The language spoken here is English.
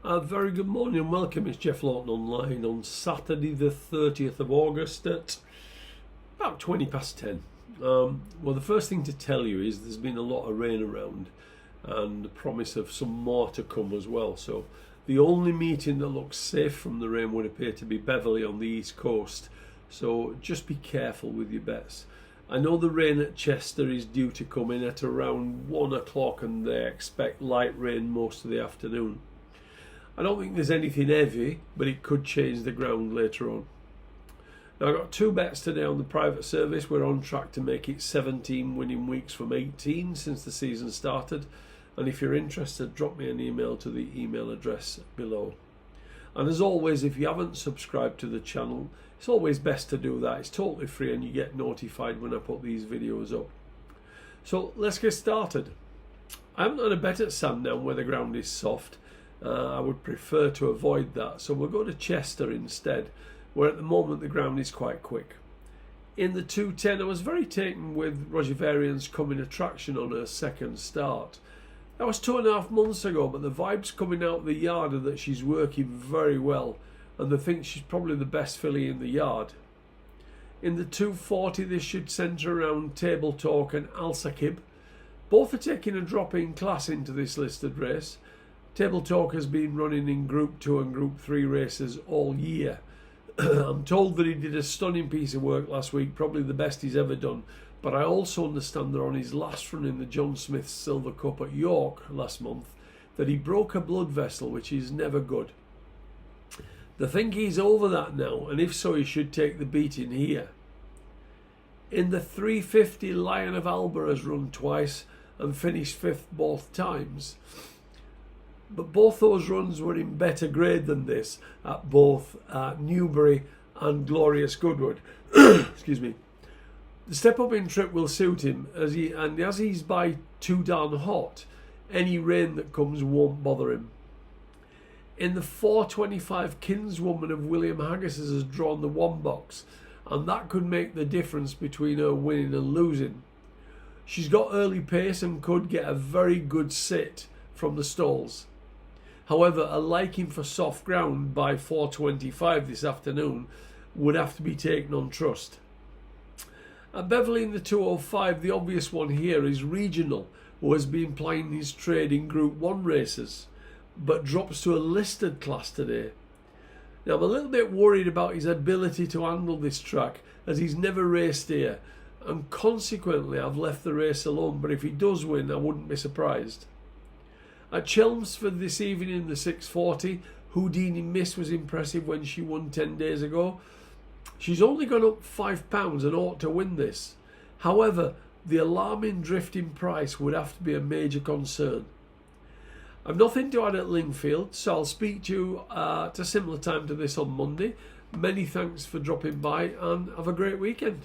A very good morning and welcome. It's Jeff Laughton online on Saturday the 30th of August at about 20 past 10. Well, the first thing to tell you is there's been a lot of rain around and the promise of some more to come as well. So the only meeting that looks safe from the rain would appear to be Beverley on the east coast. So just be careful with your bets. I know the rain at Chester is due to come in at around 1 o'clock and they expect light rain most of the afternoon. I don't think there's anything heavy, but it could change the ground later on. Now, I've got 2 bets today on the private service. We're on track to make it 17 winning weeks from 18 since the season started. And if you're interested, drop me an email to the email address below. And as always, if you haven't subscribed to the channel, it's always best to do that. It's totally free and you get notified when I put these videos up. So let's get started. I haven't had a bet at Sandown where the ground is soft. I would prefer to avoid that, so we'll go to Chester instead, where at the moment the ground is quite quick. In the 210, I was very taken with Roger Varian's coming attraction on her second start. That was 2.5 months ago, but the vibes coming out of the yard are that she's working very well, and they think she's probably the best filly in the yard. In the 240, this should centre around Table Talk and Al-Sakib. Both are taking a drop in class into this listed race. Table Talk has been running in Group 2 and Group 3 races all year. I'm told that he did a stunning piece of work last week, probably the best he's ever done, but I also understand that on his last run in the John Smith Silver Cup at York last month, that he broke a blood vessel, which is never good. They think he's over that now, and if so, he should take the beating here. In the 350, Lion of Alba has run twice and finished 5th both times. But both those runs were in better grade than this at both Newbury and Glorious Goodwood. Excuse me. The step up in trip will suit him as he's by too darn hot. Any rain that comes won't bother him. In the 425, Kinswoman of William Haggis's has drawn the 1 box, and that could make the difference between her winning and losing. She's got early pace and could get a very good sit from the stalls. However, a liking for soft ground by 425 this afternoon would have to be taken on trust. At Beverley in the 205, the obvious one here is Regional, who has been plying his trade in Group 1 races, but drops to a listed class today. Now, I'm a little bit worried about his ability to handle this track, as he's never raced here, and consequently I've left the race alone, but if he does win, I wouldn't be surprised. At Chelmsford this evening in the 640, Houdini Miss was impressive when she won 10 days ago. She's only gone up £5 and ought to win this. However, the alarming drift in price would have to be a major concern. I've nothing to add at Lingfield, so I'll speak to you at a similar time to this on Monday. Many thanks for dropping by and have a great weekend.